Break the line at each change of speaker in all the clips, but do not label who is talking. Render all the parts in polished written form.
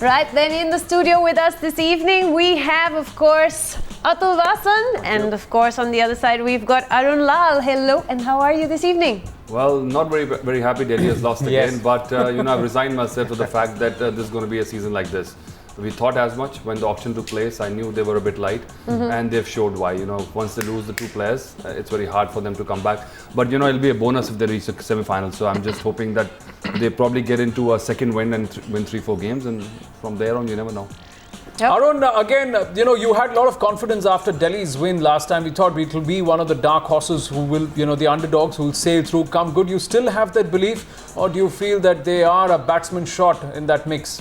Right, then in the studio with us this evening, we have, of course, Atul Vasan, and of course on the other side we've got Arun Lal. Hello, and how are you this evening?
Well, not very happy Delhi has lost again, but I've resigned myself to the fact that this is going to be a season like this. We thought as much when the auction took place. I knew they were a bit light, and they've showed why. Once they lose the two players, it's very hard for them to come back. But it'll be a bonus if they reach the semi-final. So I'm just hoping that they probably get into a second win and win 3-4 games, and from there on, you never know.
Yep. Arun, again, you had a lot of confidence after Delhi's win last time. We thought it will be one of the dark horses who will, the underdogs who will sail through, come good. You still have that belief, or do you feel that they are a batsman short in that mix?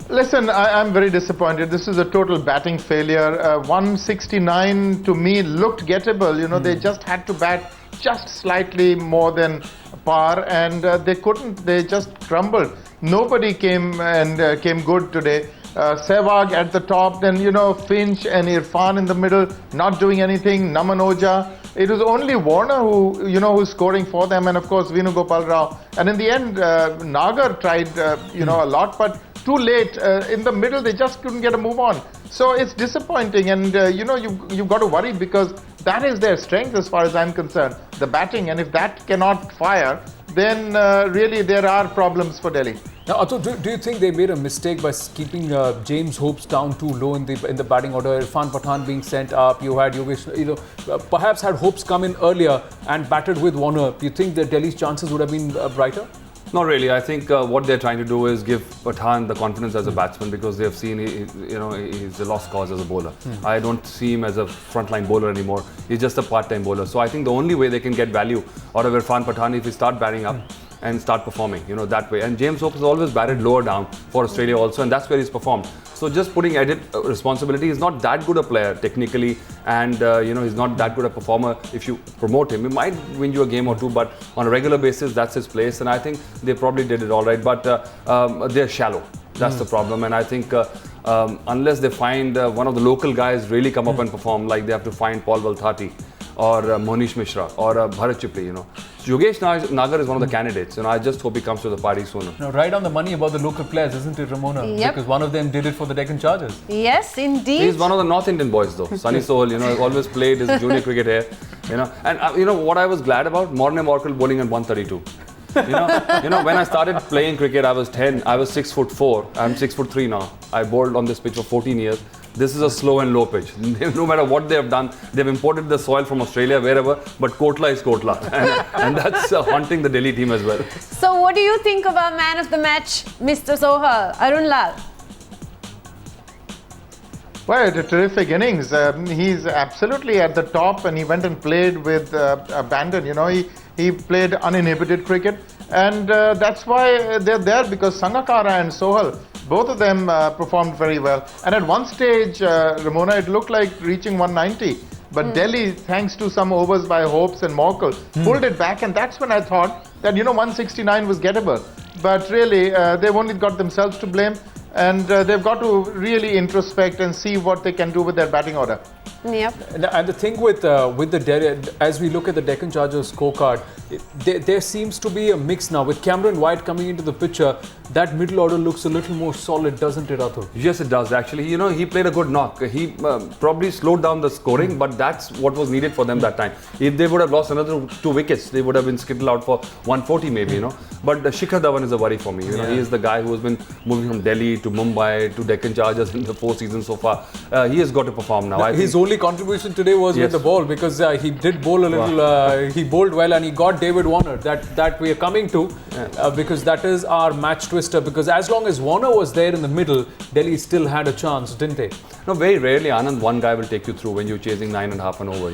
Listen, I'm very disappointed. This is a total batting failure. 169 to me looked gettable. They just had to bat just slightly more than par, and they couldn't. They just crumbled. Nobody came good today. Sehwag at the top, then Finch and Irfan in the middle, not doing anything. Naman Oja. It was only Warner who's scoring for them, and of course Venugopal Rao. And in the end, Nagar tried a lot, but too late. In the middle, they just couldn't get a move on. So it's disappointing, and you've got to worry, because that is their strength as far as I'm concerned, the batting. And if that cannot fire, then really there are problems for Delhi.
Now, Atul, do you think they made a mistake by keeping James Hopes down too low in the batting order? Irfan Pathan being sent up. You had Yogesh, perhaps had Hopes come in earlier and batted with Warner. Do you think that Delhi's chances would have been brighter?
Not really. I think what they're trying to do is give Pathan the confidence as a batsman, because they have seen he's a lost cause as a bowler. I don't see him as a frontline bowler anymore. He's just a part-time bowler. So I think the only way they can get value out of Irfan Pathan is if he start batting up and start performing, that way. And James Hope has always batted lower down for Australia also, and that's where he's performed. So just putting added responsibility, he's not that good a player technically, and he's not that good a performer. If you promote him, he might win you a game or two, but on a regular basis, that's his place. And I think they probably did it all right, but they're shallow. That's the problem. And I think unless they find one of the local guys really come up and perform, like they have to find Paul Valthati or Mohnish Mishra or Bharat Chipli, Yogesh Nagar is one of the candidates. I just hope he comes to the party sooner.
Right on the money about the local players, isn't it, Ramona?
Yep.
Because one of them did it for the Deccan Chargers.
Yes, indeed.
He's one of the North Indian boys, though. Sunny Soul, always played his junior cricket here. And what I was glad about, Morne Morkel bowling at 132. When I started playing cricket, I was 10. I was 6'4". I'm 6'3" now. I bowled on this pitch for 14 years. This is a slow and low pitch. No matter what they have done, they've imported the soil from Australia, wherever, but Kotla is Kotla. And that's haunting the Delhi team as well.
So what do you think of our man of the match, Mr. Sohal, Arun Lal?
Well, a terrific innings. He's absolutely at the top, and he went and played with abandon. He played uninhibited cricket, and that's why they're there, because Sangakkara and Sohal, both of them performed very well. And at one stage, Ramona, it looked like reaching 190. But Delhi, thanks to some overs by Hopes and Morkel, pulled it back. And that's when I thought that, 169 was gettable. But really, they've only got themselves to blame. And they've got to really introspect and see what they can do with their batting order.
Yep.
And the thing with the Delhi, as we look at the Deccan Chargers scorecard, there seems to be a mix now. With Cameron White coming into the picture, that middle order looks a little more solid, doesn't it, Atul?
Yes, it does actually. He played a good knock. He probably slowed down the scoring, but that's what was needed for them that time. If they would have lost another 2 wickets, they would have been skittled out for 140 maybe, But Shikhar Dhawan is a worry for me. He is the guy who has been moving from Delhi to Mumbai to Deccan Chargers in the 4 seasons so far. He has got to perform now.
His only contribution today was with the ball, because he did bowl a little. He bowled well, and he got David Warner. That we are coming to, because that is our match twister. Because as long as Warner was there in the middle, Delhi still had a chance, didn't they?
No, very rarely, Anand, one guy will take you through when you're chasing 9.5 and over.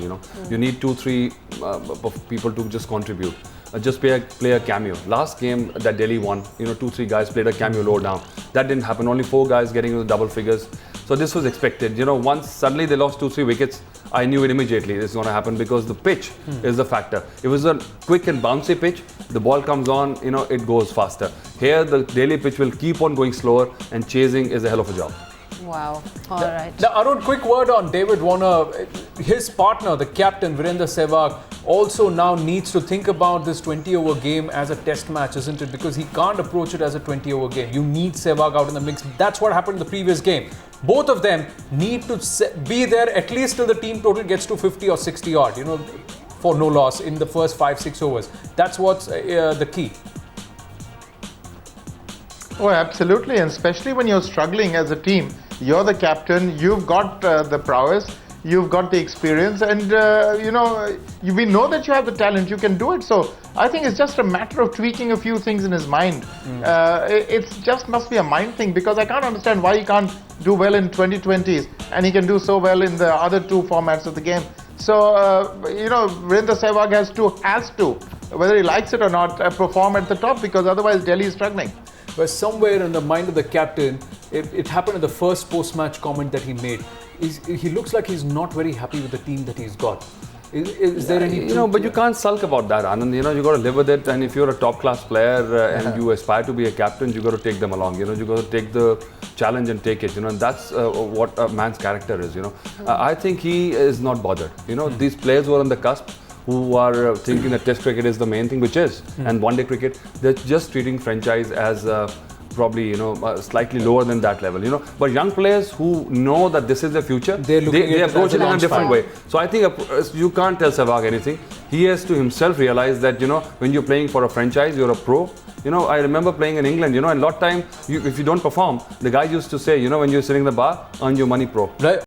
You need 2-3 people to just contribute. Just play a cameo. Last game that Delhi won, 2-3 guys played a cameo lower down. That didn't happen. Only 4 guys getting into the double figures. So this was expected. Once suddenly they lost 2-3 wickets, I knew it immediately. This is going to happen, because the pitch is the factor. It was a quick and bouncy pitch. The ball comes on, it goes faster. Here, the Delhi pitch will keep on going slower, and chasing is a hell of a job.
Wow. All right.
Now, Arun, quick word on David Warner. His partner, the captain, Virender Sehwag, also now needs to think about this 20-over game as a test match, isn't it? Because he can't approach it as a 20-over game. You need Sehwag out in the mix. That's what happened in the previous game. Both of them need to be there at least till the team total gets to 50 or 60 odd, you know, for no loss in the first 5-6 overs. That's what's the key.
Oh, absolutely, and especially when you're struggling as a team. You're the captain, you've got the prowess, you've got the experience, and we know that you have the talent, you can do it. So I think it's just a matter of tweaking a few things in his mind. It just must be a mind thing, because I can't understand why he can't do well in 2020s and he can do so well in the other two formats of the game. So, Virendra Sehwag has to, whether he likes it or not, perform at the top, because otherwise Delhi is struggling.
But somewhere in the mind of the captain, it happened in the first post-match comment that he made. He looks like he's not very happy with the team that he's got. Is there any...
but you can't sulk about that, Anand. You got to live with it. And if you're a top-class player and you aspire to be a captain, you got to take them along. You got to take the challenge and take it. And that's what a man's character is. I think he is not bothered. These players who are on the cusp, who are thinking that Test cricket is the main thing, which is, and one-day cricket, they're just treating franchise as probably slightly lower than that level. But young players who know that this is the future, they approach it in a different way. So I think you can't tell Sehwag anything. He has to himself realize that when you're playing for a franchise, you're a pro. I remember playing in England. And a lot of time, if you don't perform, the guy used to say, when you're sitting in the bar, earn your money, pro.
Right.